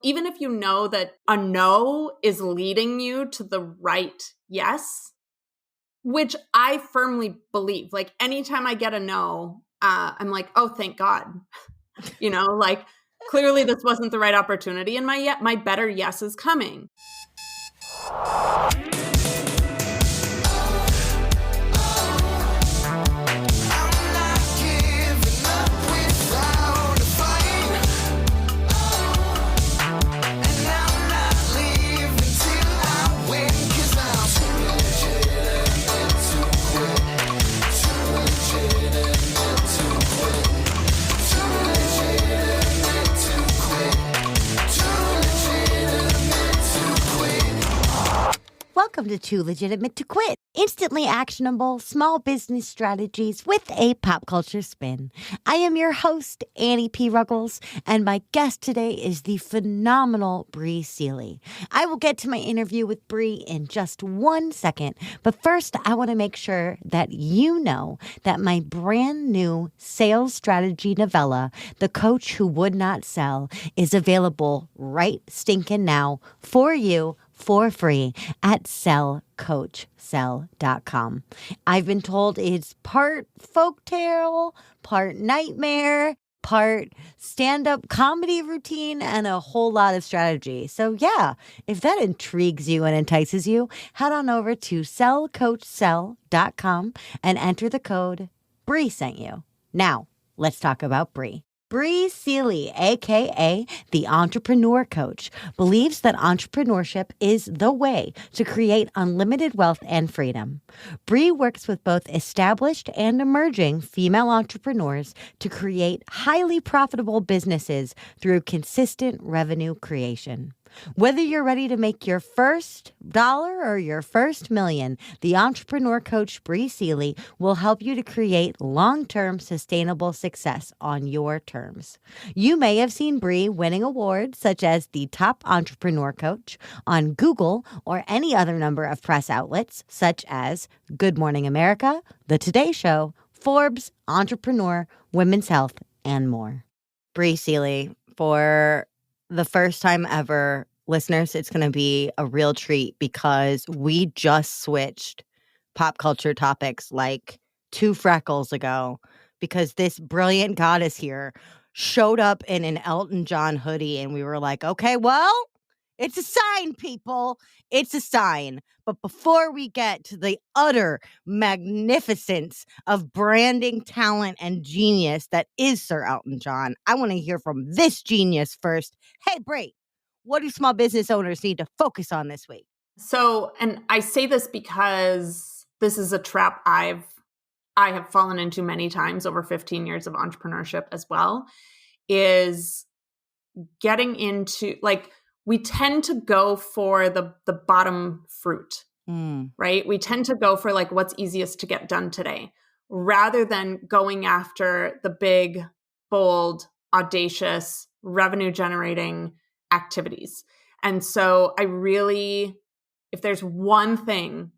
even if you know that a no is leading you to the right yes, which I firmly believe, like anytime I get a no, I'm like, oh, thank God, like clearly this wasn't the right opportunity and my better yes is coming. Welcome to Too Legitimate to Quit. Instantly actionable small business strategies with a pop culture spin. I am your host, Annie P. Ruggles, and my guest today is the phenomenal Bri Seeley. I will get to my interview with Bri in just 1 second, but first I want to make sure that you know that my brand new sales strategy novella, The Coach Who Would Not Sell, is available right stinking now for you for free at sellcoachsell.com. I've been told it's part folktale, part nightmare, part stand-up comedy routine, and a whole lot of strategy. So yeah, if that intrigues you and entices you, head on over to sellcoachsell.com and enter the code Bri sent you. Now, let's talk about Bri. Bri Seeley, aka the Entrepreneur Coach, believes that entrepreneurship is the way to create unlimited wealth and freedom. Bri works with both established and emerging female entrepreneurs to create highly profitable businesses through consistent revenue creation. Whether you're ready to make your first dollar or your first million, the Entrepreneur Coach Bri Seeley will help you to create long-term sustainable success on your terms. You may have seen Bri winning awards such as the Top Entrepreneur Coach on Google or any other number of press outlets such as Good Morning America, The Today Show, Forbes, Entrepreneur, Women's Health, and more. Bri Seeley, for the first time ever, listeners, it's going to be a real treat because we just switched pop culture topics like 2 freckles ago because this brilliant goddess here showed up in an Elton John hoodie and we were like, okay, well, it's a sign, people. It's a sign. But before we get to the utter magnificence of branding, talent, and genius that is Sir Elton John, I want to hear from this genius first. Hey, Bri, what do small business owners need to focus on this week? So, and I say this because this is a trap I have fallen into many times over 15 years of entrepreneurship as well, is getting into, like, we tend to go for the bottom fruit, right? We tend to go for like what's easiest to get done today rather than going after the big, bold, audacious, revenue generating activities. And so if there's one thing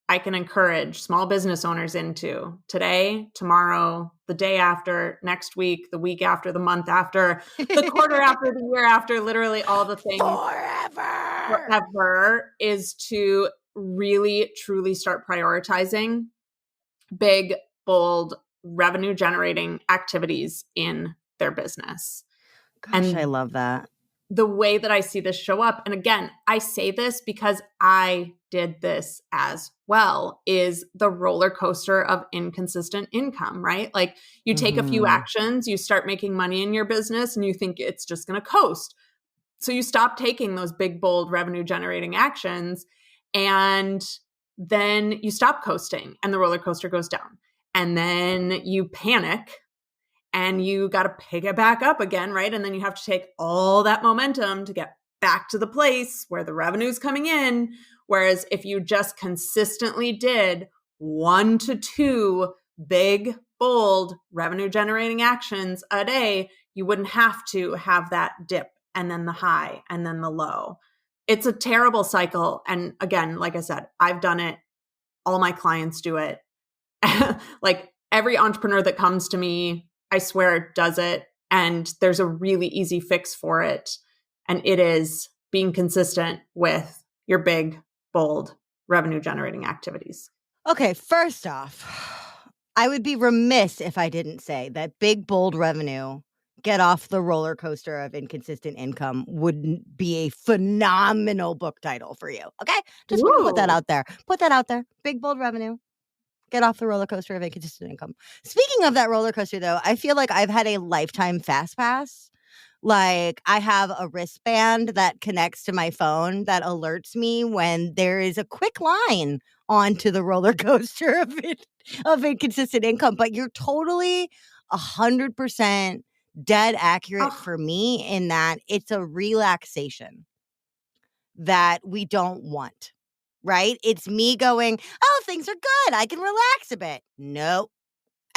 I can encourage small business owners into today, tomorrow, the day after, next week, the week after, the month after, the quarter after, the year after, literally all the things forever, is to really, truly start prioritizing big, bold, revenue generating activities in their business. Gosh, I love that. The way that I see this show up, and again, I say this because I did this as well, is the roller coaster of inconsistent income, right? Like you take a few actions, you start making money in your business and you think it's just going to coast. So you stop taking those big, bold revenue generating actions and then you stop coasting and the roller coaster goes down. And then you panic and you got to pick it back up again, right? And then you have to take all that momentum to get back to the place where the revenue's coming in. Whereas if you just consistently did 1 to 2 big, bold revenue generating actions a day, you wouldn't have to have that dip and then the high and then the low. It's a terrible cycle. And again, like I said, I've done it. All my clients do it. Like every entrepreneur that comes to me, I swear, does it. And there's a really easy fix for it. And it is being consistent with your big, bold, revenue generating activities. Okay, first off, I would be remiss if I didn't say that big, bold revenue, get off the roller coaster of inconsistent income would be a phenomenal book title for you. Okay? Just want to put that Ooh. out there. Put that out there. Big, bold revenue. Get off the roller coaster of inconsistent income. Speaking of that roller coaster, though, I feel like I've had a lifetime fast pass. Like, I have a wristband that connects to my phone that alerts me when there is a quick line onto the roller coaster of inconsistent income. But you're totally 100% dead accurate Oh, for me in that it's a relaxation that we don't want, right? It's me going, oh, things are good. I can relax a bit. Nope.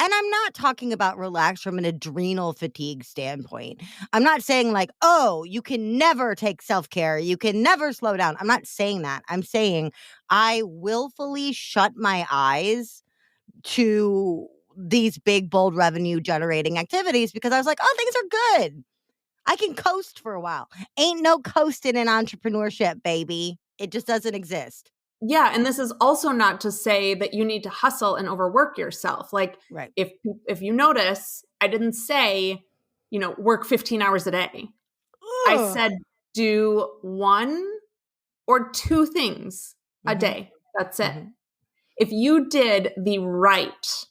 And I'm not talking about relax from an adrenal fatigue standpoint. I'm not saying like, oh, you can never take self-care. You can never slow down. I'm not saying that. I'm saying I willfully shut my eyes to these big, bold revenue generating activities because I was like, oh, things are good. I can coast for a while. Ain't no coasting in entrepreneurship, baby. It just doesn't exist. yeah, and this is also not to say that you need to hustle and overwork yourself. Like Right. if you notice, I didn't say, work 15 hours a day. I Ugh. said do 1 or 2 things a Mhm. day. That's it. Mhm. If you did the right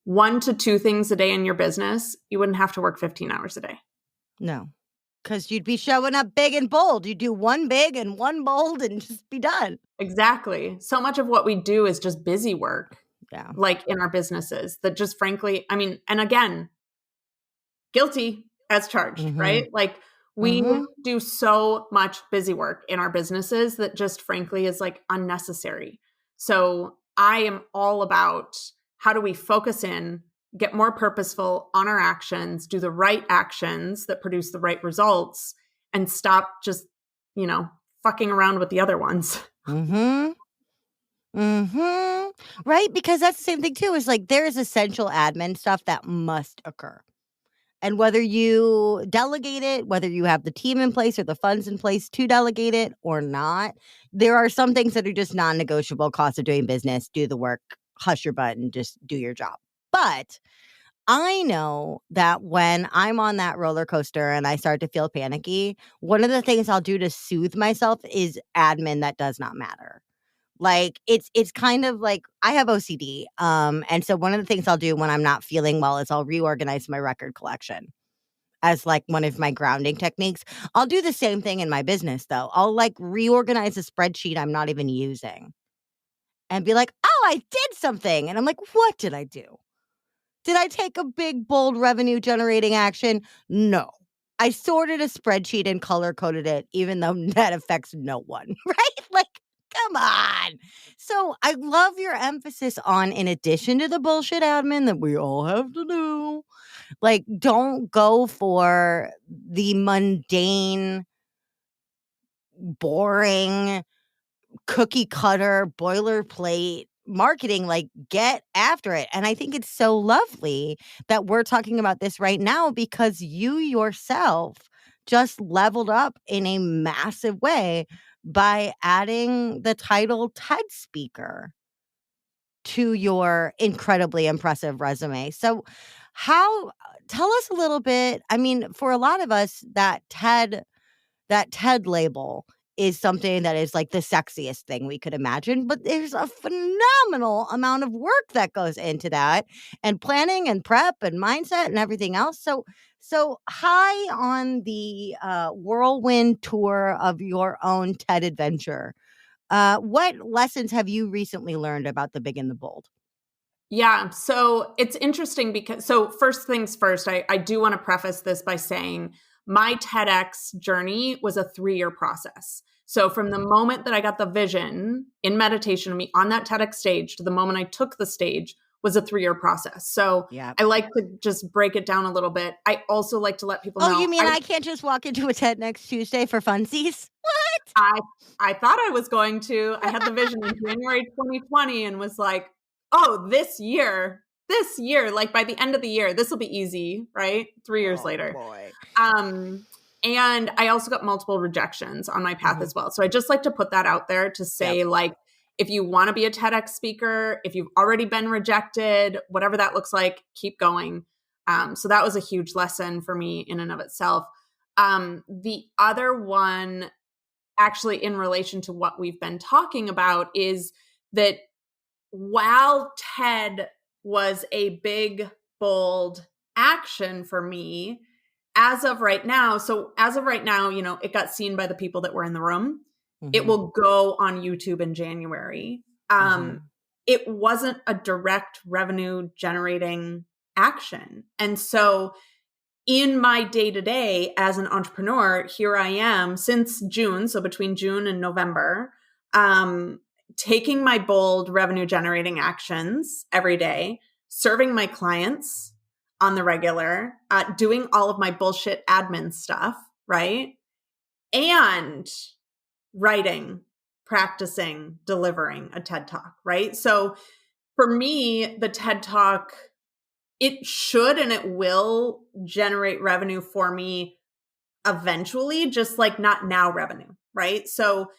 1 to 2 things a day in your business, you wouldn't have to work 15 hours a day. No. Because you'd be showing up big and bold. You do one big and one bold and just be done. Exactly. So much of what we do is just busy work, Yeah. like in our businesses, that just frankly, and again, guilty as charged, Mhm. right? Like we Mhm. do so much busy work in our businesses that just frankly is like unnecessary. So I am all about how do we focus in, get more purposeful on our actions, do the right actions that produce the right results, and stop just, fucking around with the other ones. Mhm. Mhm. Right? Because that's the same thing too. Is like there is essential admin stuff that must occur. And whether you delegate it, whether you have the team in place or the funds in place to delegate it or not, there are some things that are just non-negotiable. Cost of doing business, do the work, hush your butt and just do your job. But I know that when I'm on that roller coaster and I start to feel panicky, one of the things I'll do to soothe myself is admin that does not matter. Like it's kind of like I have OCD. And so one of the things I'll do when I'm not feeling well is I'll reorganize my record collection as like one of my grounding techniques. I'll do the same thing in my business though. I'll like reorganize a spreadsheet I'm not even using and be like, "Oh, I did something." And I'm like, "What did I do? Did I take a big, bold revenue generating action? No. I sorted a spreadsheet and color coded it, even though that affects no one, right? Like, come on. So I love your emphasis on, in addition to the bullshit admin that we all have to do, like, don't go for the mundane, boring, cookie cutter, boilerplate marketing. Like, get after it. And I think it's so lovely that we're talking about this right now because you yourself just leveled up in a massive way by adding the title TED speaker to your incredibly impressive resume. So, how tell us a little bit. I mean, for a lot of us, that TED label is something that is like the sexiest thing we could imagine, but there's a phenomenal amount of work that goes into that and planning and prep and mindset and everything else. So high on the whirlwind tour of your own TED adventure. What lessons have you recently learned about the big and the bold? Yeah. So it's interesting because, first things first, I do want to preface this by saying my TEDx journey was a 3-year process. So from the moment that I got the vision in meditation of me on that TEDx stage to the moment I took the stage was a 3-year process. So Yeah. I like to just break it down a little bit. I also like to let people Oh, know you mean I can't just walk into a TED next Tuesday for funsies? What? I thought I was going to. I had the vision in January 2020 and was like, oh, this year, like by the end of the year, this will be easy, right? 3 years Oh later. boy. Um, And I also got multiple rejections on my path as well. So I just like to put that out there to say, like, if you want to be a TEDx speaker, if you've already been rejected, whatever that looks like, keep going. So that was a huge lesson for me in and of itself. The other one, actually in relation to what we've been talking about, is that while TED was a big, bold action for me, as of right now, you know, it got seen by the people that were in the room. It will go on YouTube in January. It wasn't a direct revenue generating action. And so in my day-to-day as an entrepreneur, here I am since June, so between June and November, taking my bold revenue generating actions every day, serving my clients on the regular, doing all of my bullshit admin stuff, right? And writing, practicing, delivering a TED Talk, right? So for me, the TED Talk, it should and it will generate revenue for me eventually, just like not now revenue, right? So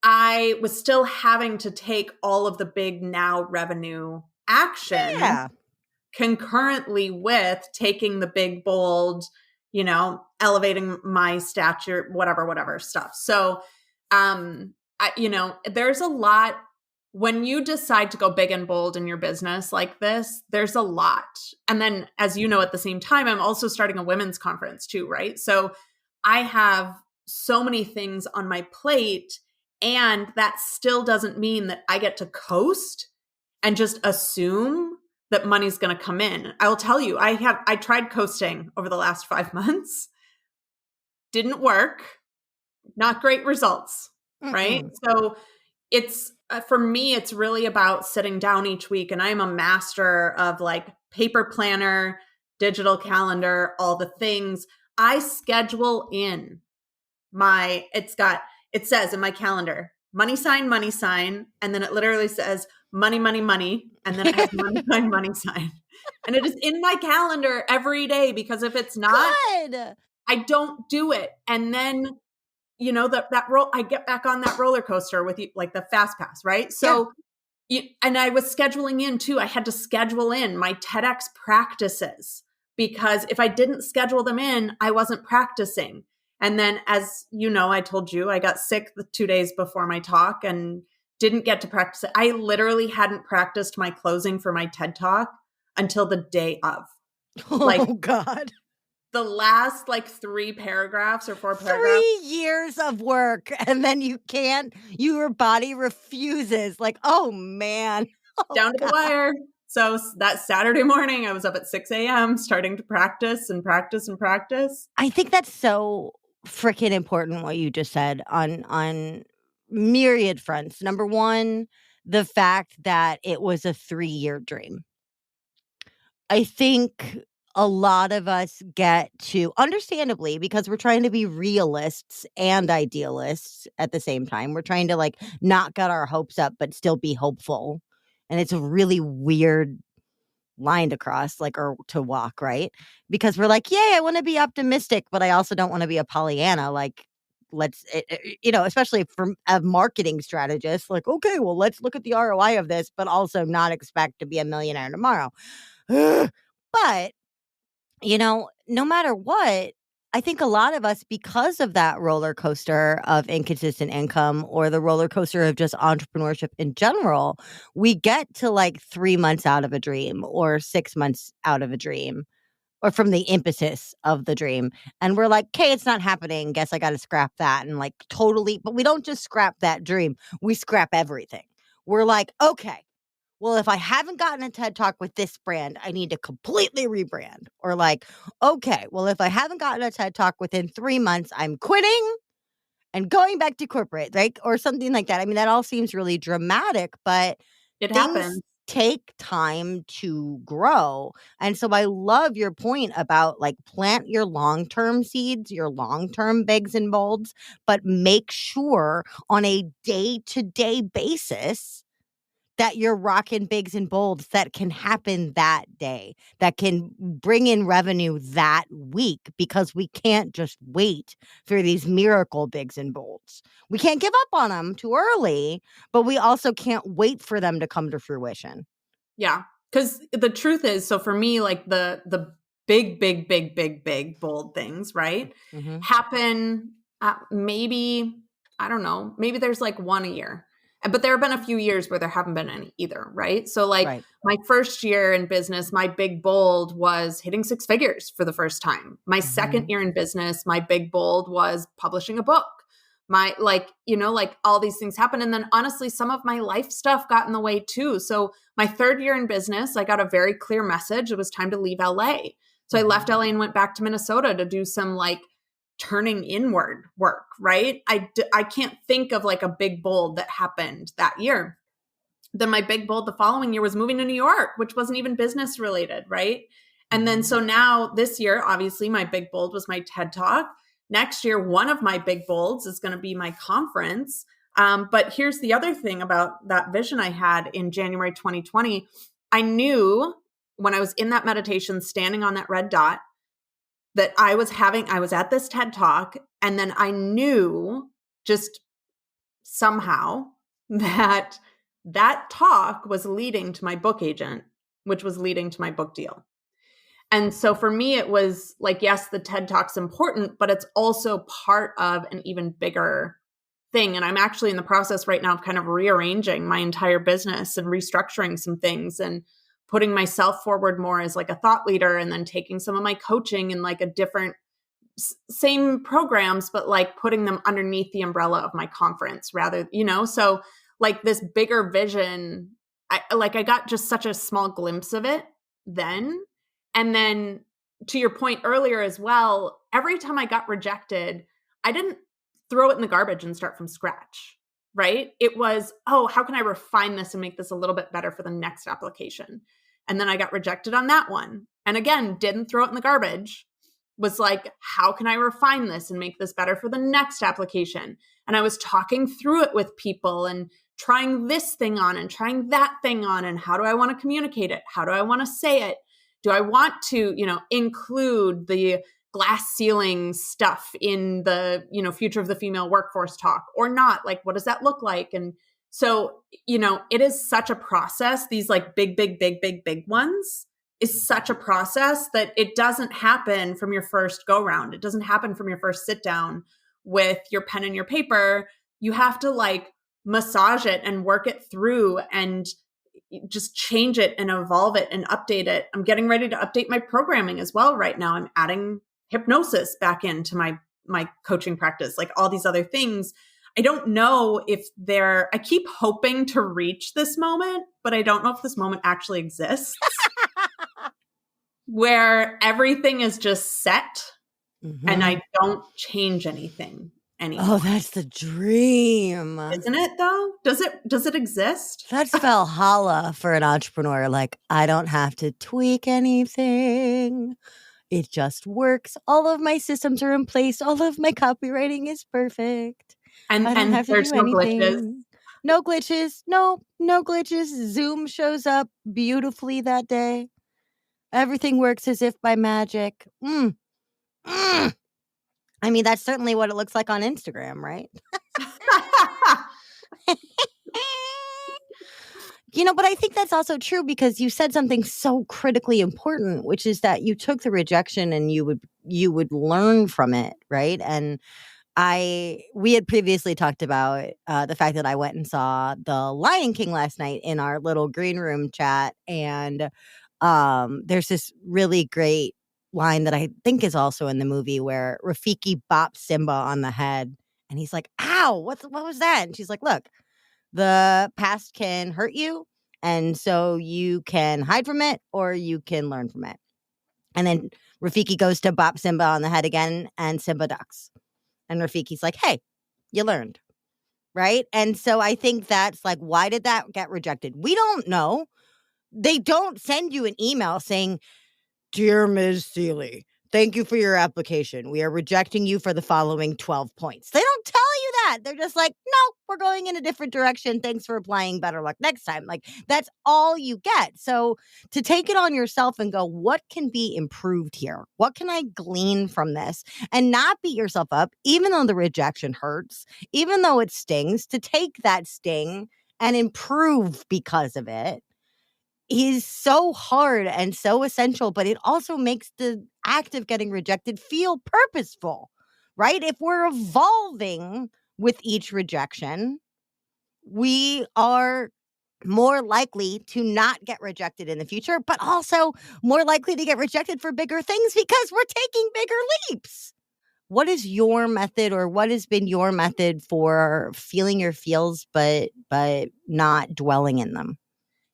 I was still having to take all of the big now revenue action concurrently with taking the big, bold, you know, elevating my stature, whatever stuff. So, you know, there's a lot when you decide to go big and bold in your business like this, there's a lot. And then, as you know, at the same time, I'm also starting a women's conference too, right? So I have so many things on my plate, and that still doesn't mean that I get to coast and just assume that money's going to come in. I will tell you, I tried coasting over the last 5 months. Didn't work. Not great results, right? So it's, for me, it's really about sitting down each week. And I'm a master of like paper planner, digital calendar, all the things. I schedule in it says in my calendar, money sign. And then it literally says money. And then it has money sign. And it is in my calendar every day, because if it's not, I don't do it. And then, you know, I get back on that roller coaster with you, like the fast pass, right? So, and I was scheduling in too. I had to schedule in my TEDx practices, because if I didn't schedule them in, I wasn't practicing. And then, as you know, I told you I got sick the 2 days before my talk and didn't get to practice it. I literally hadn't practiced my closing for my TED Talk until the day of. Oh, God. The last like 3 paragraphs or 4 paragraphs. 3 years of work, and then you can't, your body refuses. Like, oh, man. Oh, down to the wire. So that Saturday morning, I was up at 6 a.m. starting to practice. I think that's so freaking important what you just said on myriad fronts. Number one, the fact that it was a 3-year dream. I think a lot of us get to, understandably, because we're trying to be realists and idealists at the same time. We're trying to like not get our hopes up, but still be hopeful. And it's a really weird line to cross, like, or to walk, right? Because we're like, yay, I want to be optimistic, but I also don't want to be a Pollyanna. Like, you know, especially from a marketing strategist, like, okay, well, let's look at the ROI of this, but also not expect to be a millionaire tomorrow. But, you know, no matter what, I think a lot of us, because of that roller coaster of inconsistent income or the roller coaster of just entrepreneurship in general, we get to like 3 months out of a dream or 6 months out of a dream, or from the impetus of the dream. And we're like, okay, it's not happening. Guess I got to scrap that. And like totally, but we don't just scrap that dream. We scrap everything. We're like, okay, well, if I haven't gotten a TED Talk with this brand, I need to completely rebrand. Or like, okay, well, if I haven't gotten a TED Talk within 3 months, I'm quitting and going back to corporate, right? Or something like that. I mean, that all seems really dramatic, but it things happens. Take time to grow. And so I love your point about like plant your long-term seeds, your long-term bigs and bolds, but make sure on a day-to-day basis that you're rocking bigs and bolds that can happen that day, that can bring in revenue that week, because we can't just wait for these miracle bigs and bolds. We can't give up on them too early, but we also can't wait for them to come to fruition. Yeah. Because the truth is, so for me, like the big, bold things, right, happen maybe, I don't know, maybe there's like one a year. But there have been a few years where there haven't been any either, right? So like my first year in business, my big bold was hitting 6 figures for the first time. My second year in business, my big bold was publishing a book. My like all these things happen. And then honestly, some of my life stuff got in the way too. So my third year in business, I got a very clear message. It was time to leave LA. So I left LA and went back to Minnesota to do some like turning inward work, right? I can't think of like a big bold that happened that year. Then my big bold the following year was moving to New York, which wasn't even business related, right? And then so now this year, obviously my big bold was my TED Talk. Next year, one of my big bolds is going to be my conference. But here's the other thing about that vision I had in January 2020. I knew when I was in that meditation, standing on that red dot, that I was at this TED Talk, and then I knew just somehow that talk was leading to my book agent, which was leading to my book deal. And so for me, it was like, yes, the TED Talk's important, but it's also part of an even bigger thing. And I'm actually in the process right now of kind of rearranging my entire business and restructuring some things and putting myself forward more as like a thought leader, and then taking some of my coaching and like a different, same programs, but like putting them underneath the umbrella of my conference rather, so like this bigger vision, I got just such a small glimpse of it then. And then to your point earlier as well, every time I got rejected, I didn't throw it in the garbage and start from scratch, right? It was, oh, how can I refine this and make this a little bit better for the next application? And then I got rejected on that one. And again, didn't throw it in the garbage. Was like, how can I refine this and make this better for the next application? And I was talking through it with people and trying this thing on and trying that thing on. And how do I want to communicate it? How do I want to say it? Do I want to, include the glass ceiling stuff in the, future of the female workforce talk or not? Like, what does that look like? And so, it is such a process. These like big ones is such a process that it doesn't happen from your first go round. It doesn't happen from your first sit down with your pen and your paper. You have to like massage it and work it through and just change it and evolve it and update it. I'm getting ready to update my programming as well right now. I'm adding hypnosis back into my coaching practice, like all these other things. I don't know if I keep hoping to reach this moment, but I don't know if this moment actually exists where everything is just set and I don't change anything anymore. Oh, that's the dream. Isn't it though? Does it exist? That's Valhalla for an entrepreneur. Like, I don't have to tweak anything. It just works. All of my systems are in place. All of my copywriting is perfect. And I don't have to there's do no anything. glitches. No glitches. No glitches. Zoom shows up beautifully that day. Everything works as if by magic. I mean, that's certainly what it looks like on Instagram, right? But I think that's also true because you said something so critically important, which is that you took the rejection and you would learn from it, right? And we had previously talked about the fact that I went and saw The Lion King last night in our little green room chat, and there's this really great line that I think is also in the movie where Rafiki bops Simba on the head, and he's like, "Ow, what was that?" And she's like, "Look, the past can hurt you, and so you can hide from it or you can learn from it." And then Rafiki goes to bop Simba on the head again, and Simba ducks. And Rafiki's like, "Hey, you learned." Right? And so I think that's like, why did that get rejected? We don't know. They don't send you an email saying, "Dear Ms. Seeley, thank you for your application. We are rejecting you for the following 12 points." They don't tell you that. They're just like, "No, we're going in a different direction. Thanks for applying, better luck next time. Like, that's all you get. So to take it on yourself and go, what can be improved here? What can I glean from this? And not beat yourself up, even though the rejection hurts, even though it stings, to take that sting and improve because of it is so hard and so essential, but it also makes the act of getting rejected feel purposeful, right? If we're evolving with each rejection, we are more likely to not get rejected in the future, but also more likely to get rejected for bigger things because we're taking bigger leaps. What is your method, or what has been your method for feeling your feels but not dwelling in them?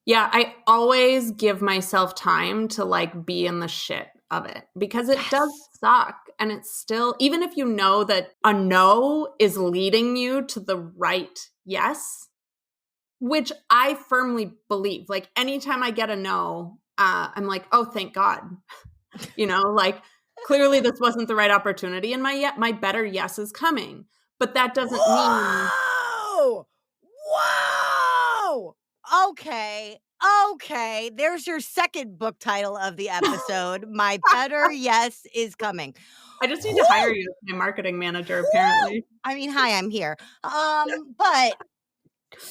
Yeah, I always give myself time to like be in the shit of it because it does suck. And it's still, even if you know that a no is leading you to the right yes, which I firmly believe, like anytime I get a no, I'm like, oh, thank God. Like clearly this wasn't the right opportunity and my better yes is coming. But that doesn't mean. Whoa! Okay. There's your second book title of the episode. My better yes is coming. I just need to hire you as my marketing manager, apparently. I mean, hi, I'm here. But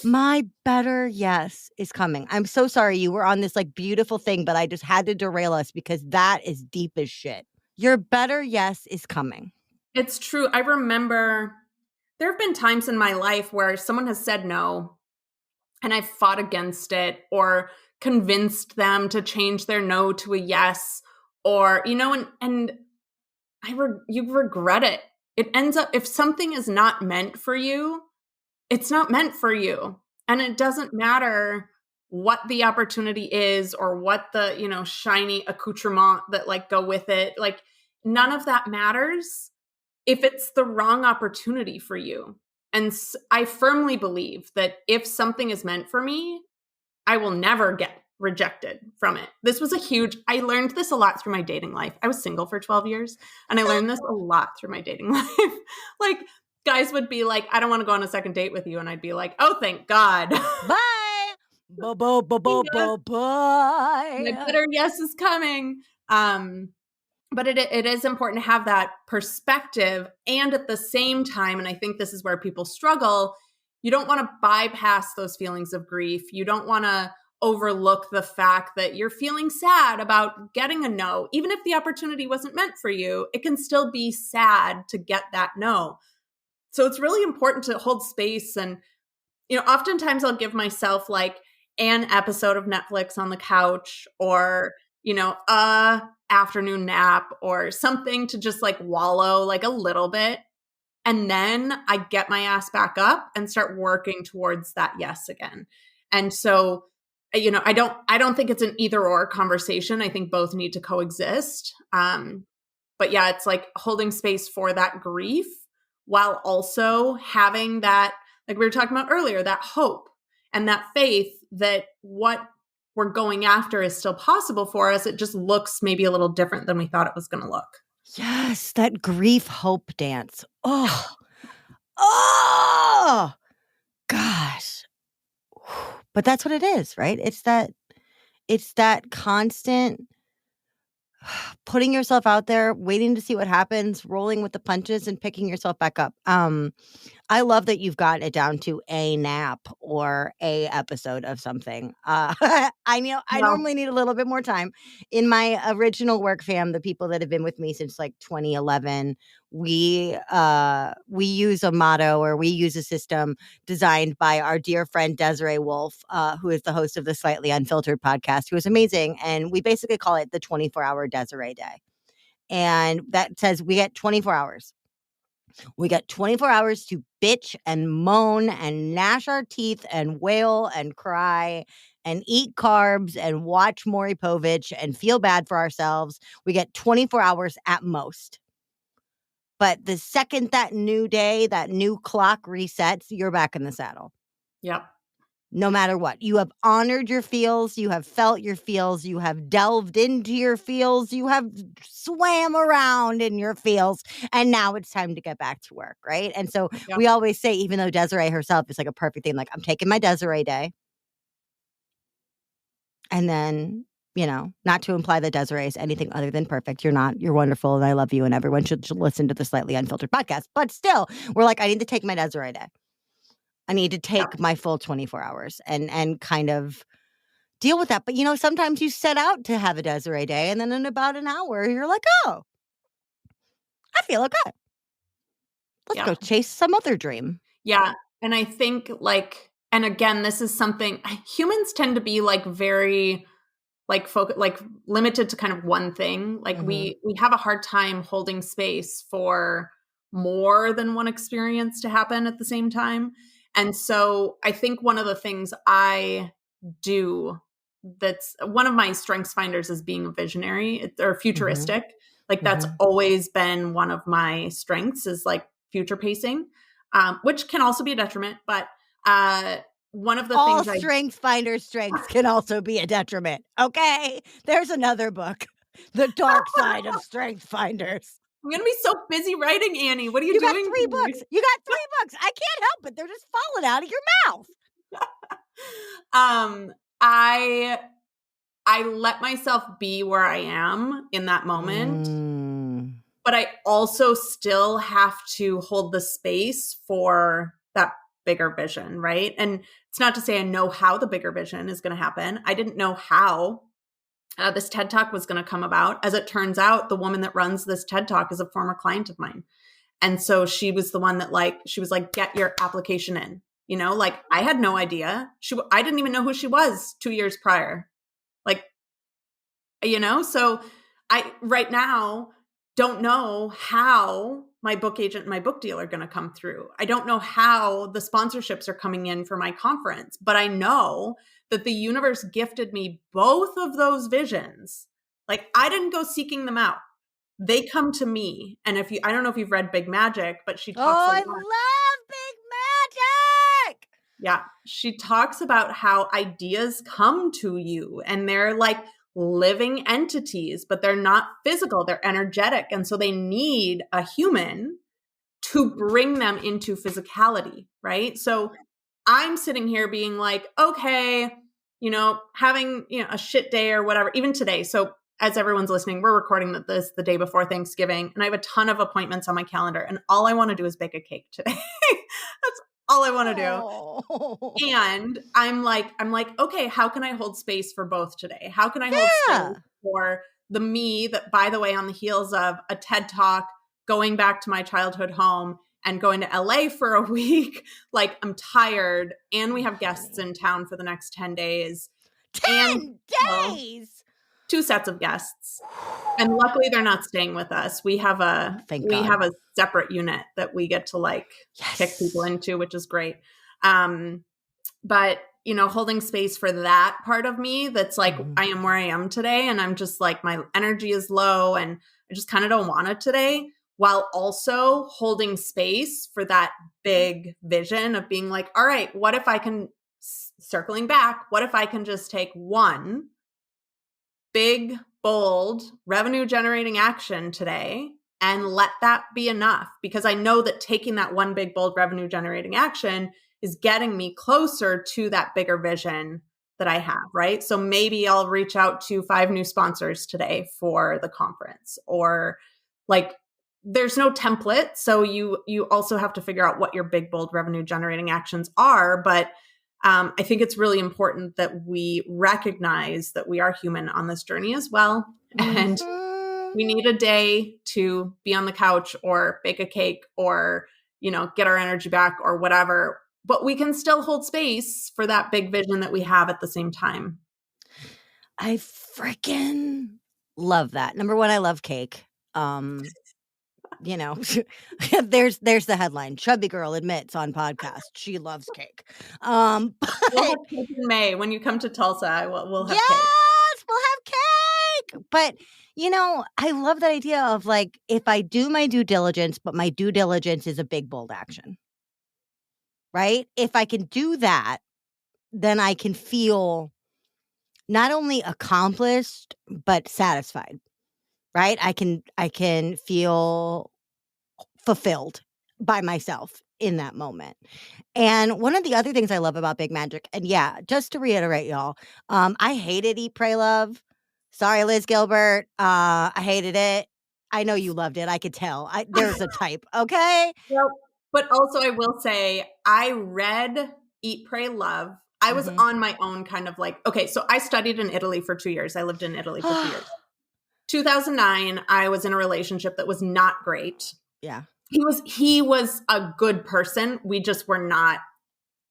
my better yes is coming. I'm so sorry you were on this like beautiful thing, but I just had to derail us because that is deep as shit. Your better yes is coming. It's true. I remember there have been times in my life where someone has said no and I've fought against it or convinced them to change their no to a yes, or, and you regret it. It ends up, if something is not meant for you, it's not meant for you. And it doesn't matter what the opportunity is or what the, shiny accoutrement that like go with it. Like none of that matters if it's the wrong opportunity for you. And I firmly believe that if something is meant for me, I will never get rejected from it. This was I learned this a lot through my dating life. I was single for 12 years and I learned this a lot through my dating life. Like guys would be like, I don't want to go on a second date with you. And I'd be like, oh, thank God. Bye. Bye. My better yes is coming. But it is important to have that perspective. And at the same time, and I think this is where people struggle, you don't want to bypass those feelings of grief. You don't want to overlook the fact that you're feeling sad about getting a no. Even if the opportunity wasn't meant for you, it can still be sad to get that no. So it's really important to hold space. And, oftentimes I'll give myself like an episode of Netflix on the couch or, a afternoon nap or something to just like wallow like a little bit. And then I get my ass back up and start working towards that yes again. And so, I don't think it's an either or conversation. I think both need to coexist. But yeah, it's like holding space for that grief while also having that, like we were talking about earlier, that hope and that faith that what we're going after is still possible for us. It just looks maybe a little different than we thought it was going to look. Yes, that grief hope dance. Oh, gosh. But that's what it is, right? It's that constant putting yourself out there, waiting to see what happens, rolling with the punches and picking yourself back up. I love that you've gotten it down to a nap or a episode of something. I normally need a little bit more time. In my original work fam, the people that have been with me since like 2011, we use a motto, or we use a system designed by our dear friend Desiree Wolf, who is the host of the Slightly Unfiltered podcast, who is amazing. And we basically call it the 24-hour Desiree day. And that says we get 24 hours. We got 24 hours to bitch and moan and gnash our teeth and wail and cry and eat carbs and watch Maury Povich and feel bad for ourselves. We get 24 hours at most. But the second that new day, that new clock resets, you're back in the saddle. Yep. No matter what, you have honored your feels, you have felt your feels, you have delved into your feels, you have swam around in your feels, and now it's time to get back to work, right? And so Yep. we always say, even though Desiree herself is like a perfect thing, like I'm taking my Desiree day. And then, not to imply that Desiree is anything other than perfect. You're not. You're wonderful, and I love you, and everyone should listen to the Slightly Unfiltered podcast. But still, we're like, I need to take my Desiree day. I need to take my full 24 hours and kind of deal with that. But, sometimes you set out to have a Desiree day, and then in about an hour, you're like, oh, I feel okay. Let's go chase some other dream. Yeah. And I think and again, this is something humans tend to be very limited to kind of one thing. Like we have a hard time holding space for more than one experience to happen at the same time. And so I think one of the things I do that's one of my strengths finders is being a visionary or futuristic. That's always been one of my strengths is future pacing, which can also be a detriment. But one of the all things strength finders' strengths can also be a detriment. Okay, there's another book, The Dark Side of Strength Finders. I'm gonna be so busy writing, Annie. What are you doing? You got 3 books. You got 3 books. I can't help it. They're just falling out of your mouth. I let myself be where I am in that moment, but I also still have to hold the space for that bigger vision, right? And it's not to say I know how the bigger vision is going to happen. I didn't know how this TED Talk was going to come about. As it turns out, the woman that runs this TED Talk is a former client of mine. And so she was the one that she was like, get your application in, I had no idea. I didn't even know who she was 2 years prior. So I right now don't know how my book agent and my book deal are going to come through. I don't know how the sponsorships are coming in for my conference, but I know that the universe gifted me both of those visions. I didn't go seeking them out. They come to me. And I don't know if you've read Big Magic, but she talks I love Big Magic. Yeah. She talks about how ideas come to you and they're living entities, but they're not physical, they're energetic. And so they need a human to bring them into physicality, right? So I'm sitting here being okay, having, a shit day or whatever, even today. So as everyone's listening, we're recording this the day before Thanksgiving, and I have a ton of appointments on my calendar, and all I want to do is bake a cake today. That's all I want to do. And I'm like, okay, how can I hold space for both today? How can I hold space for the me that, by the way, on the heels of a TED Talk, going back to my childhood home and going to LA for a week, I'm tired, and we have guests in town for the next 10 days. 10 days? 2 sets of guests. And luckily they're not staying with us. We have a separate unit that we get to kick people into, which is great. But holding space for that part of me that's I am where I am today, and I'm just my energy is low and I just kind of don't want it today, while also holding space for that big vision of being all right, what if I can, circling back, what if I can just take one big, bold, revenue generating action today and let that be enough? Because I know that taking that one big, bold revenue generating action is getting me closer to that bigger vision that I have, right? So maybe I'll reach out to 5 new sponsors today for the conference, or there's no template. So you also have to figure out what your big, bold revenue generating actions are. But I think it's really important that we recognize that we are human on this journey as well. And we need a day to be on the couch or bake a cake or, get our energy back or whatever. But we can still hold space for that big vision that we have at the same time. I freaking love that. Number one, I love cake. There's the headline. Chubby girl admits on podcast she loves cake. We'll have cake in May when you come to Tulsa. We'll have cake. Yes, we'll have cake. But I love that idea of if I do my due diligence, but my due diligence is a big bold action, right? If I can do that, then I can feel not only accomplished, but satisfied, right? I can feel fulfilled by myself in that moment. And one of the other things I love about Big Magic, and yeah, just to reiterate, y'all, I hated Eat, Pray, Love. Sorry, Liz Gilbert. I hated it. I know you loved it. I could tell. There's a type, okay? Well, but also I will say I read Eat, Pray, Love. I was on my own kind of like, okay, so I studied in Italy for 2 years. I lived in Italy for 2 years. 2009, I was in a relationship that was not great. Yeah. He was a good person. We just were not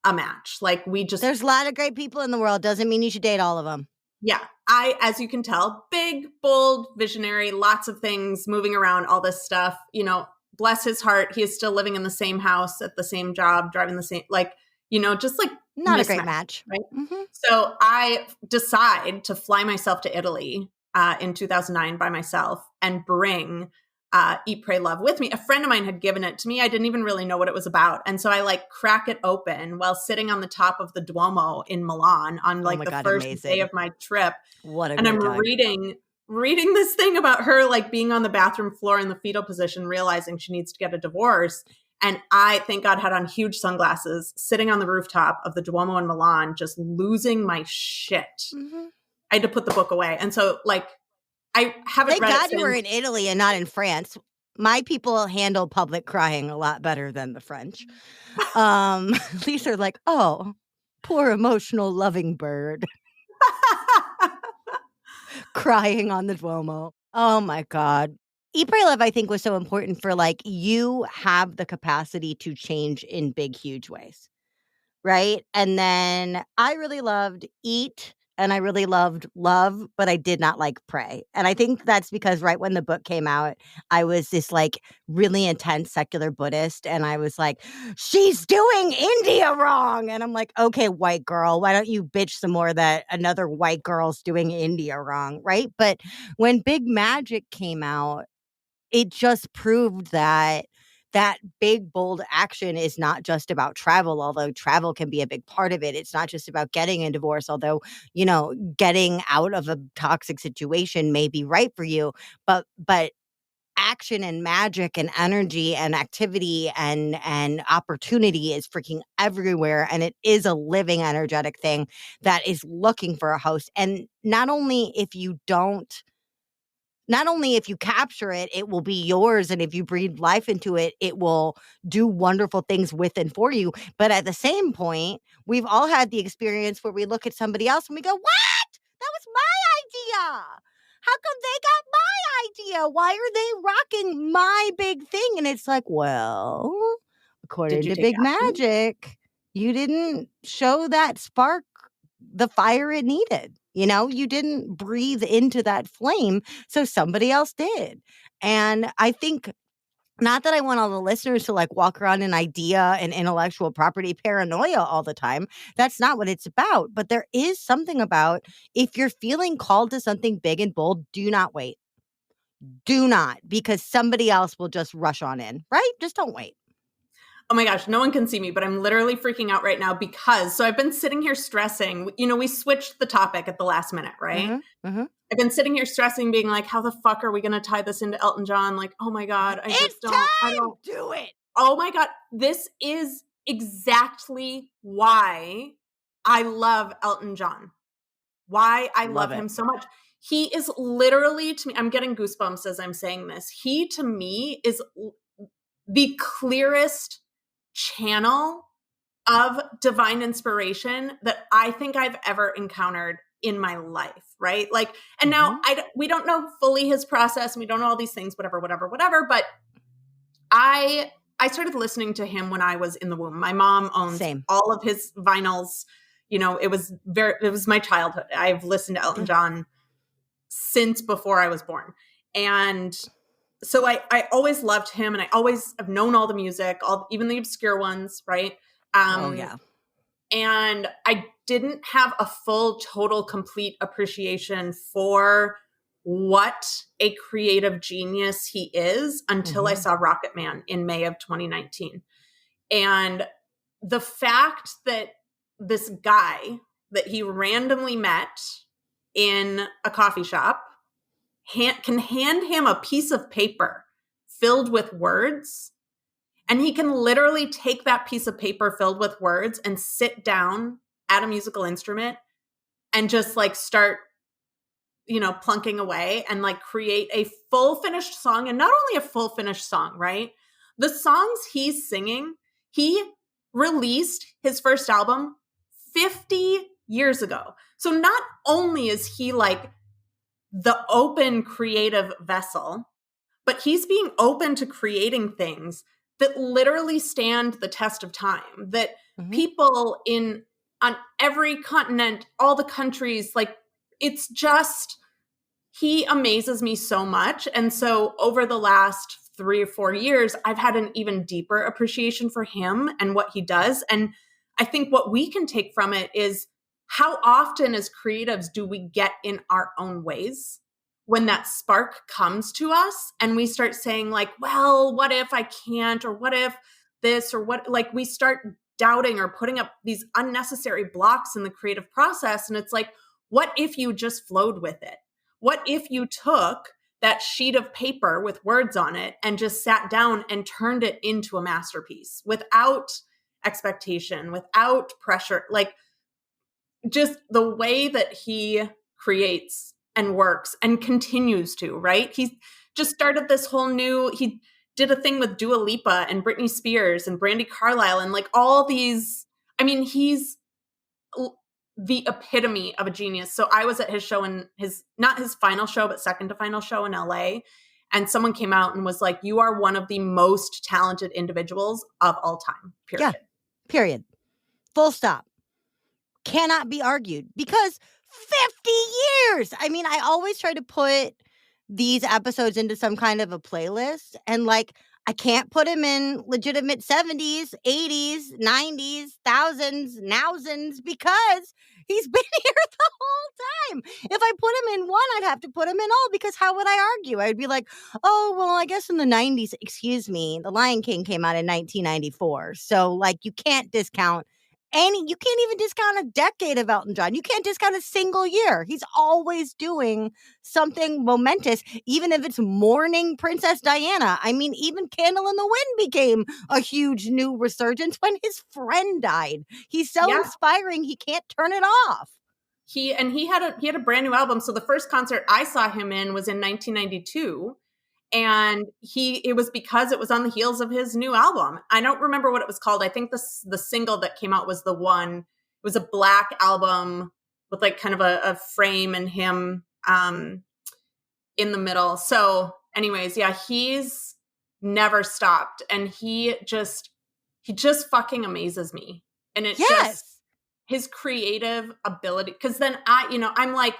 a match. Like There's a lot of great people in the world. Doesn't mean you should date all of them. Yeah. As you can tell, big, bold, visionary, lots of things moving around, all this stuff, bless his heart. He is still living in the same house at the same job, driving the same, just like not a great match. Right. So I decide to fly myself to Italy in 2009 by myself and bring Eat, Pray, Love with me. A friend of mine had given it to me. I didn't even really know what it was about. And so I crack it open while sitting on the top of the Duomo in Milan on the first day of my trip. What a and I'm time. reading this thing about her being on the bathroom floor in the fetal position, realizing she needs to get a divorce. And I, thank God, had on huge sunglasses, sitting on the rooftop of the Duomo in Milan, just losing my shit. I had to put the book away. And so I haven't read it since. Thank God you were in Italy and not in France. My people handle public crying a lot better than the French. At least they're like, oh, poor emotional loving bird. Crying on the Duomo. Oh my God. Eat, Pray, Love, I think, was so important for you have the capacity to change in big, huge ways. Right. And then I really loved Eat and I really loved Love, but I did not like Pray. And I think that's because right when the book came out, I was this really intense secular Buddhist. And I was like, she's doing India wrong. And I'm like, okay, white girl, why don't you bitch some more that another white girl's doing India wrong? Right. But when Big Magic came out, it just proved that big, bold action is not just about travel, although travel can be a big part of it. It's not just about getting a divorce, although, getting out of a toxic situation may be right for you. But action and magic and energy and activity and opportunity is freaking everywhere. And it is a living, energetic thing that is looking for a host. And not only if you capture it, it will be yours. And if you breathe life into it, it will do wonderful things with and for you. But at the same point, we've all had the experience where we look at somebody else and we go, what? That was my idea. How come they got my idea? Why are they rocking my big thing? And it's like, well, according to Big Magic, you didn't show that spark the fire it needed. You didn't breathe into that flame, so somebody else did. And I think, not that I want all the listeners to walk around in idea and intellectual property paranoia all the time. That's not what it's about. But there is something about, if you're feeling called to something big and bold, do not wait. Do not, because somebody else will just rush on in, right? Just don't wait. Oh my gosh, no one can see me, but I'm literally freaking out right now because I've been sitting here stressing. We switched the topic at the last minute, right? I've been sitting here stressing, being like, how the fuck are we going to tie this into Elton John? Oh my God, I don't do it. Oh my God, this is exactly why I love Elton John. Why I love him so much. He is literally, to me, I'm getting goosebumps as I'm saying this. He, to me, is the clearest channel of divine inspiration that I think I've ever encountered in my life, right? And now we don't know fully his process and we don't know all these things, whatever, but I started listening to him when I was in the womb. My mom owns all of his vinyls. It was my childhood. I've listened to Elton John since before I was born. And so I always loved him, and I always have known all the music, even the obscure ones, right? And I didn't have a full, total, complete appreciation for what a creative genius he is until I saw Rocket Man in May of 2019. And the fact that this guy that he randomly met in a coffee shop can hand him a piece of paper filled with words, and he can literally take that piece of paper filled with words and sit down at a musical instrument and just like start, plunking away and like create a full finished song. And not only a full finished song, right? The songs he's singing, he released his first album 50 years ago. So not only is he like the open creative vessel, but he's being open to creating things that literally stand the test of time, that people on every continent, all the countries, like it's just, he amazes me so much. And so over the last 3 or 4 years, I've had an even deeper appreciation for him and what he does. And I think what we can take from it is how often as creatives do we get in our own ways when that spark comes to us and we start saying like, well, what if I can't, or what if this, or what, like we start doubting or putting up these unnecessary blocks in the creative process. And it's like, what if you just flowed with it? What if you took that sheet of paper with words on it and just sat down and turned it into a masterpiece without expectation, without pressure? Like just the way that he creates and works and continues to, right? He just started this whole he did a thing with Dua Lipa and Britney Spears and Brandy Carlisle and like all these, I mean, he's the epitome of a genius. So I was at his show, in not his final show, but second to final show in LA. And someone came out and was like, you are one of the most talented individuals of all time, period. Yeah, period. Full stop. Cannot be argued because 50 years. I mean, I always try to put these episodes into some kind of a playlist, and like I can't put him in legitimate 70s, 80s, 90s, thousands, nowsans because he's been here the whole time. If I put him in one, I'd have to put him in all, because how would I argue? I'd be like, oh, well, I guess in the 90s, excuse me, The Lion King came out in 1994. So like you can't discount you can't even discount a decade of Elton John. You can't discount a single year. He's always doing something momentous, even if it's mourning Princess Diana. I mean, even Candle in the Wind became a huge new resurgence when his friend died. He's so inspiring, he can't turn it off. He had a brand new album. So the first concert I saw him in was in 1992. And it was because it was on the heels of his new album. I don't remember what it was called. I think the single that came out was the one. It was a black album with like kind of a frame and him in the middle. So anyways, yeah, he's never stopped. And he just fucking amazes me. And it's just his creative ability. Because then I'm like,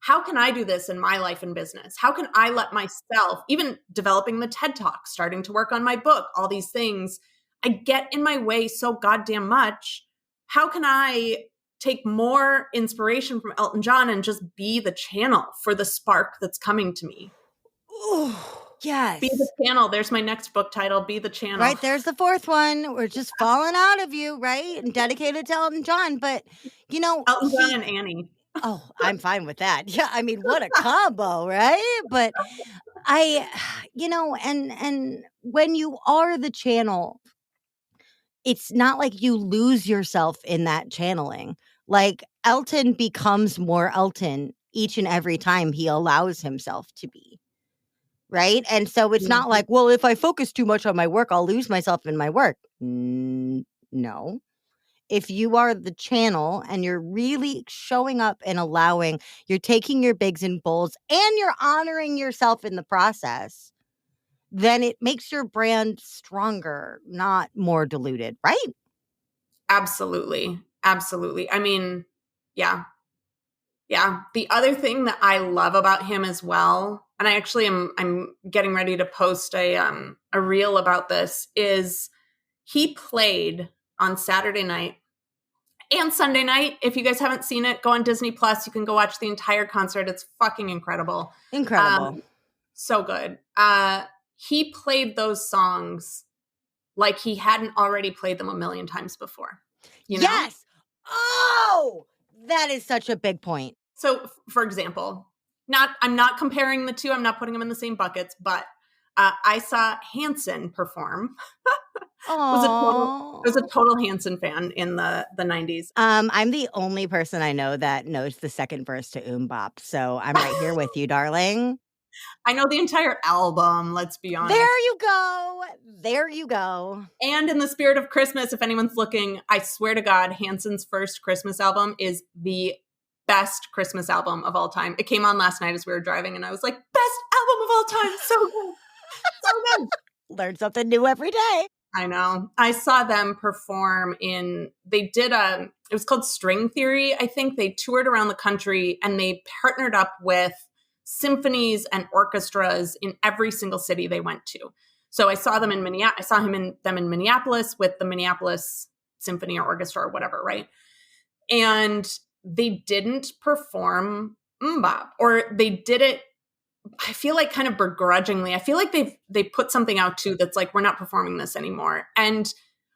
how can I do this in my life and business? How can I let myself, even developing the TED Talk, starting to work on my book, all these things, I get in my way so goddamn much. How can I take more inspiration from Elton John and just be the channel for the spark that's coming to me? Ooh, yes. Be the channel. There's my next book title, Be the Channel. Right, there's the fourth one. We're just falling out of you, right? And dedicated to Elton John. But, Elton John and Annie. Oh, I'm fine with that. Yeah, I mean, what a combo, right? But and when you are the channel, it's not like you lose yourself in that channeling. Like Elton becomes more Elton each and every time he allows himself to be. Right? And so it's not like, well, if I focus too much on my work, I'll lose myself in my work. No. If you are the channel and you're really showing up and you're taking your bigs and bolds and you're honoring yourself in the process, then it makes your brand stronger, not more diluted, right? Absolutely. Absolutely. I mean, yeah. Yeah. The other thing that I love about him as well, and I actually I'm getting ready to post a reel about this, is he played on Saturday night and Sunday night. If you guys haven't seen it, go on Disney Plus. You can go watch the entire concert. It's fucking incredible. Incredible. So good. He played those songs like he hadn't already played them a million times before. Yes. Oh, that is such a big point. So, for example, I'm not comparing the two. I'm not putting them in the same buckets, but I saw Hanson perform. I was a total Hanson fan in the 90s. I'm the only person I know that knows the second verse to Bop, so I'm right here with you, darling. I know the entire album, let's be honest. There you go. There you go. And in the spirit of Christmas, if anyone's looking, I swear to God, Hanson's first Christmas album is the best Christmas album of all time. It came on last night as we were driving, and I was like, best album of all time. So good. So good. Learn something new every day. I know. I saw them perform it was called String Theory. I think they toured around the country and they partnered up with symphonies and orchestras in every single city they went to. So I saw them in Minneapolis. I saw them in Minneapolis with the Minneapolis Symphony or Orchestra or whatever, right? And they didn't perform MMMBop, or they did it, I feel like kind of begrudgingly. I feel like they put something out too that's like, we're not performing this anymore. And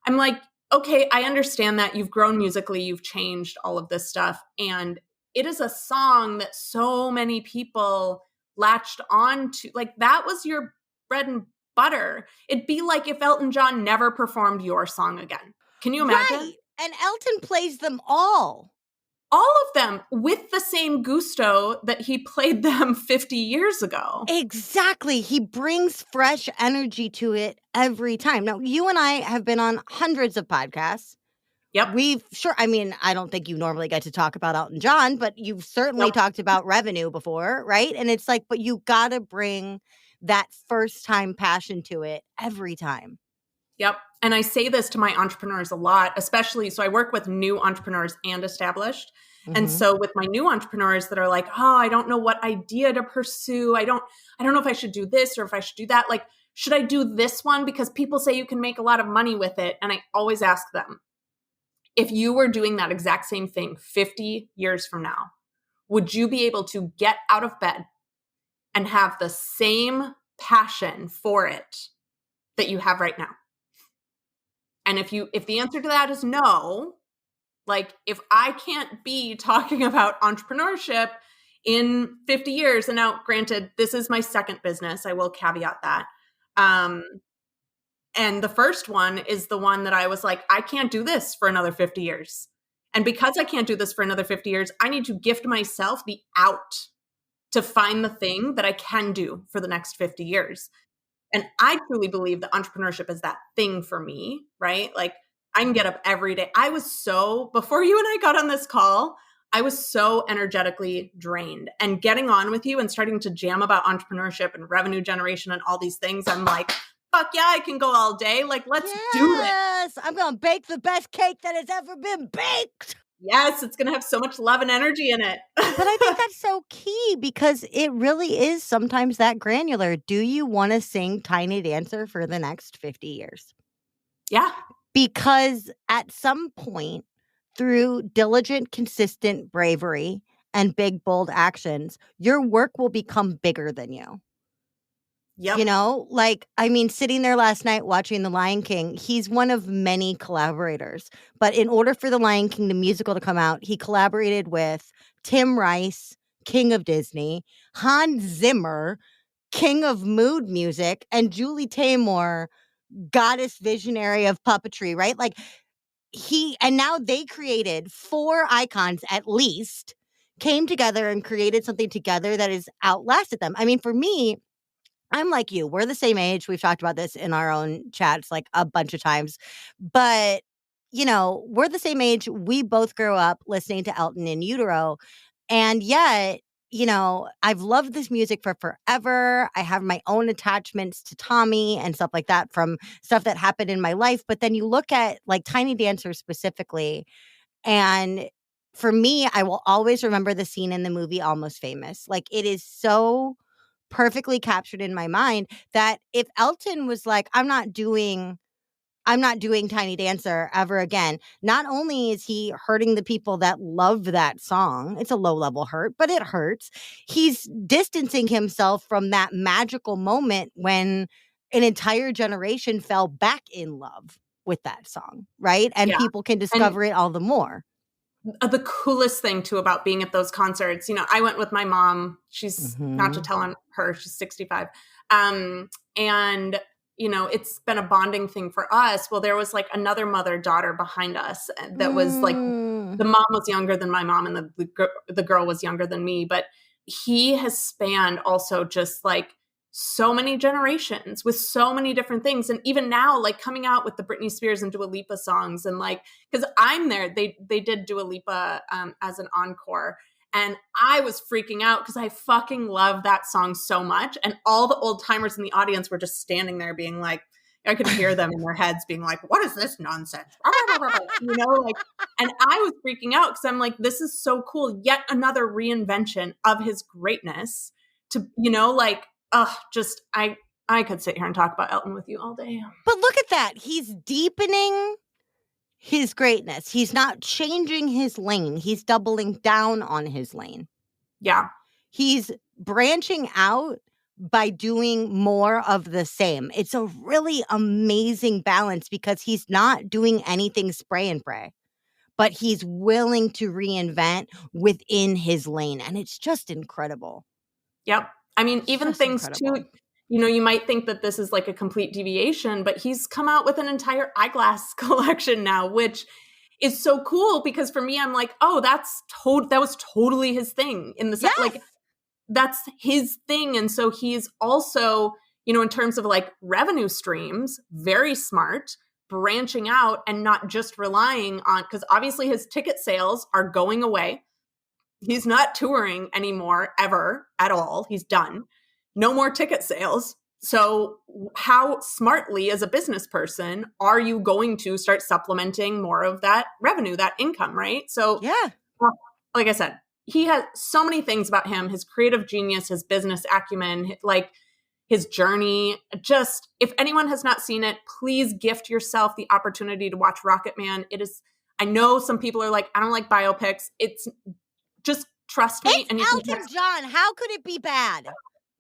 I'm like, okay, I understand that you've grown musically, you've changed all of this stuff. And it is a song that so many people latched on to. Like, that was your bread and butter. It'd be like if Elton John never performed your song again. Can you imagine? Right. And Elton plays them all. All of them with the same gusto that he played them 50 years ago. Exactly. He brings fresh energy to it every time. Now, you and I have been on hundreds of podcasts. Yep. I don't think you normally get to talk about Elton John, but you've certainly talked about revenue before, right? And it's like, but you got to bring that first time passion to it every time. Yep. And I say this to my entrepreneurs a lot, especially, so I work with new entrepreneurs and established. Mm-hmm. And so with my new entrepreneurs that are like, oh, I don't know what idea to pursue. I don't know if I should do this or if I should do that. Like, should I do this one? Because people say you can make a lot of money with it. And I always ask them, if you were doing that exact same thing 50 years from now, would you be able to get out of bed and have the same passion for it that you have right now? And if the answer to that is no, like, if I can't be talking about entrepreneurship in 50 years, and now granted, this is my second business, I will caveat that. And the first one is the one that I was like, I can't do this for another 50 years. And because I can't do this for another 50 years, I need to gift myself the out to find the thing that I can do for the next 50 years. And I truly believe that entrepreneurship is that thing for me, right? Like, I can get up every day. Before you and I got on this call, I was so energetically drained, and getting on with you and starting to jam about entrepreneurship and revenue generation and all these things, I'm like, fuck yeah, I can go all day. Like, let's do it. Yes, I'm going to bake the best cake that has ever been baked. Yes, it's going to have so much love and energy in it. But I think that's so key, because it really is sometimes that granular. Do you want to sing Tiny Dancer for the next 50 years? Yeah. Because at some point, through diligent, consistent bravery and big, bold actions, your work will become bigger than you. Yep. You know, sitting there last night watching The Lion King, he's one of many collaborators. But in order for The Lion King, the musical, to come out, he collaborated with Tim Rice, King of Disney, Hans Zimmer, King of Mood Music, and Julie Taymor, goddess visionary of puppetry, right? Like, and now they created 4 icons at least, came together and created something together that has outlasted them. I mean, for me, I'm like you. We're the same age. We've talked about this in our own chats like a bunch of times. But, we're the same age. We both grew up listening to Elton in utero. And yet, I've loved this music for forever. I have my own attachments to Tommy and stuff like that from stuff that happened in my life. But then you look at like Tiny Dancer specifically, and for me, I will always remember the scene in the movie Almost Famous. Like, it is so perfectly captured in my mind that if Elton was like, I'm not doing Tiny Dancer ever again, not only is he hurting the people that love that song, it's a low-level hurt, but it hurts. He's distancing himself from that magical moment when an entire generation fell back in love with that song, right? And people can discover it all the more. The coolest thing too about being at those concerts, I went with my mom. She's not to tell on her, she's 65. And it's been a bonding thing for us. Well, there was like another mother-daughter behind us that was like, the mom was younger than my mom and the girl was younger than me, but he has spanned also just like so many generations with so many different things. And even now, like coming out with the Britney Spears and Dua Lipa songs, and like, because I'm there, they did Dua Lipa as an encore. And I was freaking out because I fucking love that song so much. And all the old timers in the audience were just standing there being like, I could hear them in their heads being like, what is this nonsense? And I was freaking out because I'm like, this is so cool. Yet another reinvention of his greatness to, I could sit here and talk about Elton with you all day. But look at that. He's deepening his greatness. He's not changing his lane. He's doubling down on his lane. Yeah. He's branching out by doing more of the same. It's a really amazing balance because he's not doing anything spray and pray, but he's willing to reinvent within his lane. And it's just incredible. Yep. I mean, even things incredible. Too, you might think that this is like a complete deviation, but he's come out with an entire eyeglass collection now, which is so cool because for me, I'm like, oh, that was totally his thing in the sense, like that's his thing. And so he's also, in terms of like revenue streams, very smart, branching out and not just relying on, because obviously his ticket sales are going away. He's not touring anymore, ever, at all. He's done. No more ticket sales. So how smartly as a business person are you going to start supplementing more of that revenue, that income, right? So like I said, he has so many things about him, his creative genius, his business acumen, like his journey. Just, if anyone has not seen it, please gift yourself the opportunity to watch Rocket Man. It is, I know some people are like, I don't like biopics. It's just trust me. It's Elton John. How could it be bad?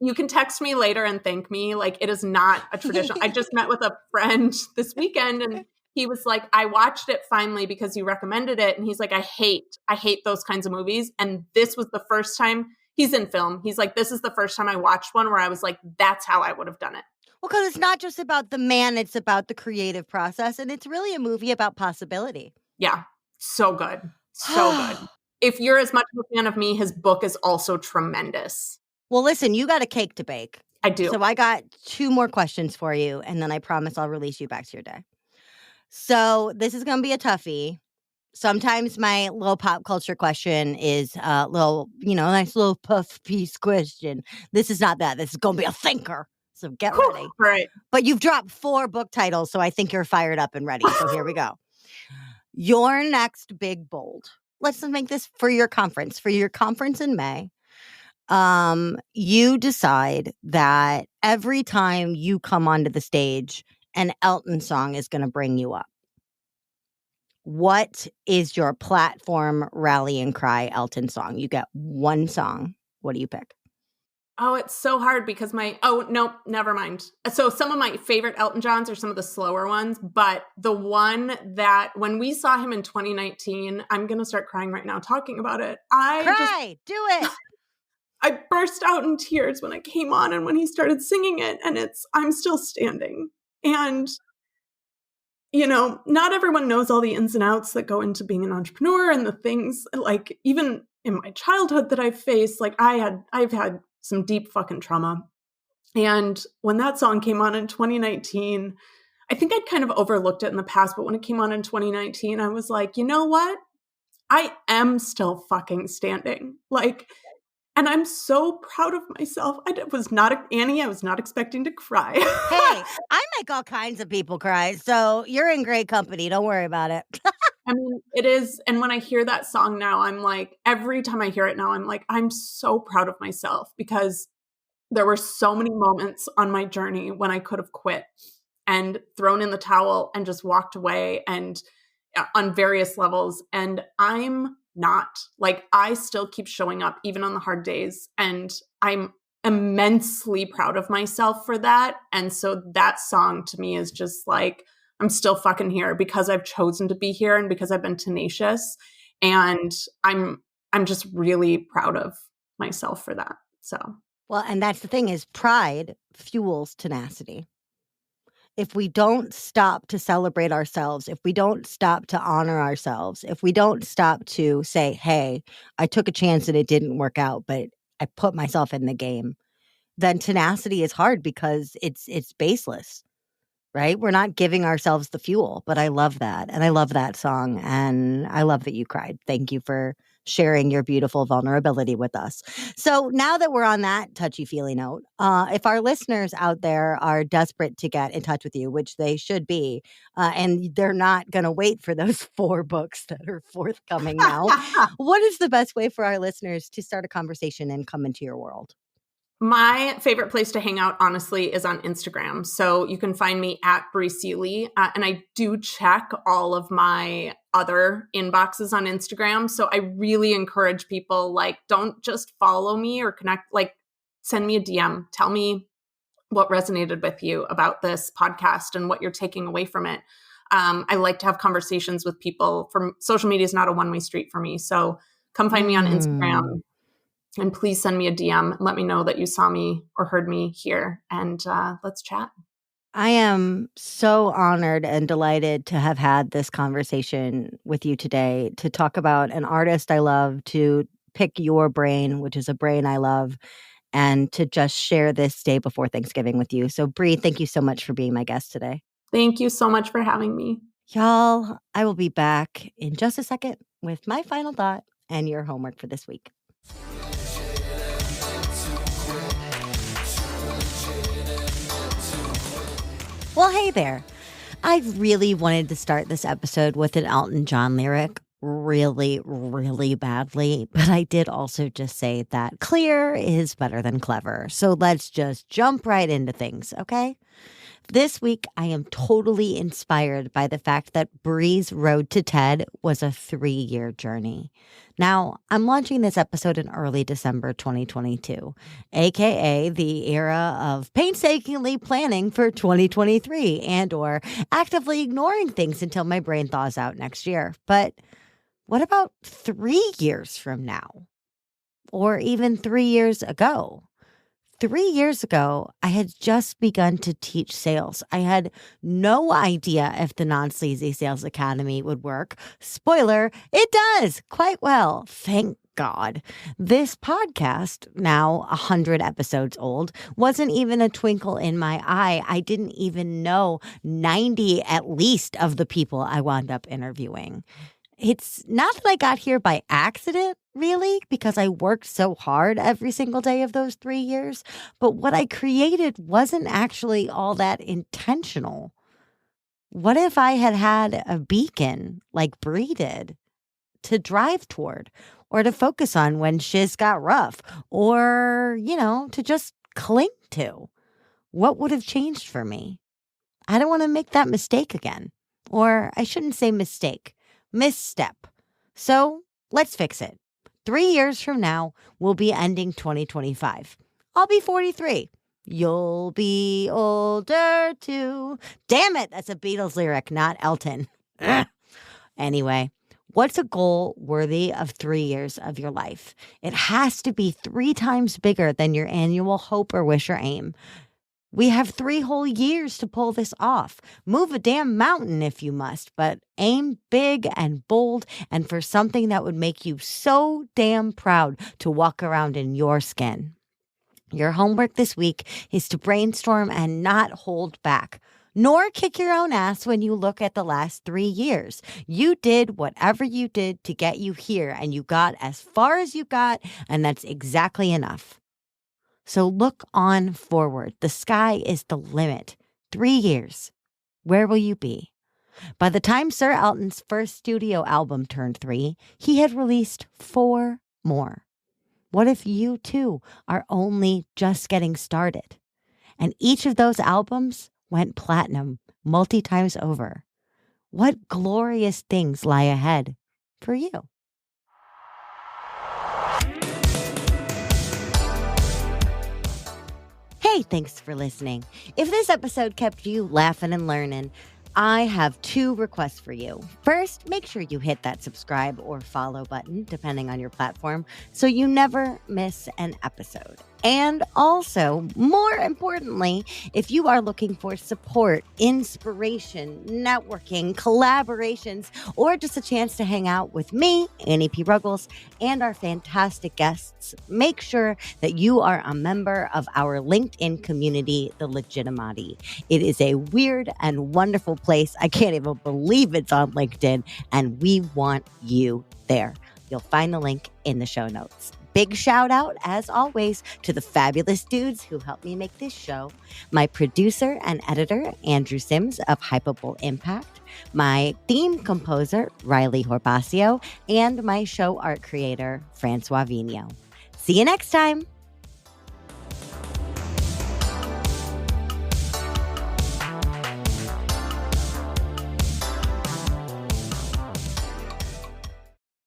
You can text me later and thank me. Like, it is not a traditional. I just met with a friend this weekend and he was like, I watched it finally because you recommended it. And he's like, I hate those kinds of movies. And this was the first time, he's in film. He's like, this is the first time I watched one where I was like, that's how I would have done it. Well, because it's not just about the man, it's about the creative process. And it's really a movie about possibility. Yeah. So good. So good. If you're as much of a fan of me, his book is also tremendous. Well, listen, you got a cake to bake. I do. So I got 2 more questions for you, and then I promise I'll release you back to your day. So this is going to be a toughie. Sometimes my little pop culture question is a little, nice little puff piece question. This is not that. This is going to be a thinker. So get ready. Right. But you've dropped 4 book titles, so I think you're fired up and ready. So here we go. Your next big bold. Let's make this for your conference in May. You decide that every time you come onto the stage, an Elton song is going to bring you up. What is your platform rallying cry Elton song? You get 1 song. What do you pick? Oh, it's so hard because no, never mind. So some of my favorite Elton Johns are some of the slower ones, but the one that when we saw him in 2019, I'm going to start crying right now talking about it. Do it. I burst out in tears when I came on and when he started singing it, and I'm Still Standing. And, not everyone knows all the ins and outs that go into being an entrepreneur and the things like even in my childhood that I've faced, like I've had some deep fucking trauma. And when that song came on in 2019, I think I'd kind of overlooked it in the past, but when it came on in 2019, I was like, you know what? I am still fucking standing. Like, and I'm so proud of myself. I was not expecting to cry. Hey, I make all kinds of people cry. So you're in great company. Don't worry about it. I mean, it is. And when I hear that song now, I'm like, every time I hear it now, I'm like, I'm so proud of myself because there were so many moments on my journey when I could have quit and thrown in the towel and just walked away and on various levels. And I'm not. Like, I still keep showing up even on the hard days. And I'm immensely proud of myself for that. And so that song to me is just like, I'm still fucking here because I've chosen to be here and because I've been tenacious. And I'm just really proud of myself for that. So, well, and that's the thing is pride fuels tenacity. If we don't stop to celebrate ourselves, if we don't stop to honor ourselves, if we don't stop to say, hey, I took a chance and it didn't work out, but I put myself in the game, then tenacity is hard because it's baseless, right? We're not giving ourselves the fuel, but I love that. And I love that song. And I love that you cried. Thank you for sharing your beautiful vulnerability with us. So now that we're on that touchy-feely note, if our listeners out there are desperate to get in touch with you, which they should be, and they're not going to wait for those 4 books that are forthcoming now, what is the best way for our listeners to start a conversation and come into your world? my favorite place to hang out, honestly, is on Instagram. So you can find me at Bri Seeley. And I do check all of my other inboxes on Instagram. So I really encourage people, like, don't just follow me or connect, like, send me a DM. Tell me what resonated with you about this podcast and what you're taking away from it. I like to have conversations with people. Social media is not a one-way street for me. So come find me on Instagram. And please send me a DM. Let me know that you saw me or heard me here, and let's chat. I am so honored and delighted to have had this conversation with you today, to talk about an artist I love, to pick your brain, which is a brain I love, and to just share this day before Thanksgiving with you. So, Bri, thank you so much for being my guest today. Thank you so much for having me. Y'all, I will be back in just a second with my final thought and your homework for this week. Well, hey there. I really wanted to start this episode with an Elton John lyric really, really badly, but I did also just say that clear is better than clever. So let's just jump right into things, okay? This week, I am totally inspired by the fact that Bri's road to TED was a 3-year journey. Now, I'm launching this episode in early December 2022, aka the era of painstakingly planning for 2023 and or actively ignoring things until my brain thaws out next year. But what about 3 years from now? Or even 3 years ago? 3 years ago, I had just begun to teach sales. I had no idea if the Non-Sleazy Sales Academy would work. Spoiler, it does quite well. Thank God. This podcast, now 100 episodes old, wasn't even a twinkle in my eye. I didn't even know 90 at least of the people I wound up interviewing. It's not that I got here by accident, really, because I worked so hard every single day of those 3 years. But what I created wasn't actually all that intentional. What if I had had a beacon like Bri did to drive toward, or to focus on when shiz got rough, or, to just cling to? What would have changed for me? I don't want to make that mistake again. Or I shouldn't say mistake. Misstep. So let's fix it. 3 years from now, we'll be ending 2025. I'll be 43. You'll be older too. Damn it, that's a Beatles lyric, not Elton. Anyway, what's a goal worthy of 3 years of your life? It has to be 3 times bigger than your annual hope or wish or aim. We have 3 whole years to pull this off. Move a damn mountain if you must, but aim big and bold and for something that would make you so damn proud to walk around in your skin. Your homework this week is to brainstorm and not hold back, nor kick your own ass when you look at the last 3 years. You did whatever you did to get you here, and you got as far as you got, and that's exactly enough. So look on forward. The sky is the limit. 3 years. Where will you be? By the time Sir Elton's first studio album turned 3, he had released 4 more. What if you, too, are only just getting started? And each of those albums went platinum multi-times over. What glorious things lie ahead for you? Hey, thanks for listening. If this episode kept you laughing and learning, I have 2 requests for you. First, make sure you hit that subscribe or follow button, depending on your platform, so you never miss an episode. And also, more importantly, if you are looking for support, inspiration, networking, collaborations, or just a chance to hang out with me, Annie P. Ruggles, and our fantastic guests, make sure that you are a member of our LinkedIn community, The Legitimati. It is a weird and wonderful place. I can't even believe it's on LinkedIn, and we want you there. You'll find the link in the show notes. Big shout out, as always, to the fabulous dudes who helped me make this show. My producer and editor, Andrew Sims of Hypable Impact. My theme composer, Riley Horbasio. And my show art creator, Francois Vigneault. See you next time.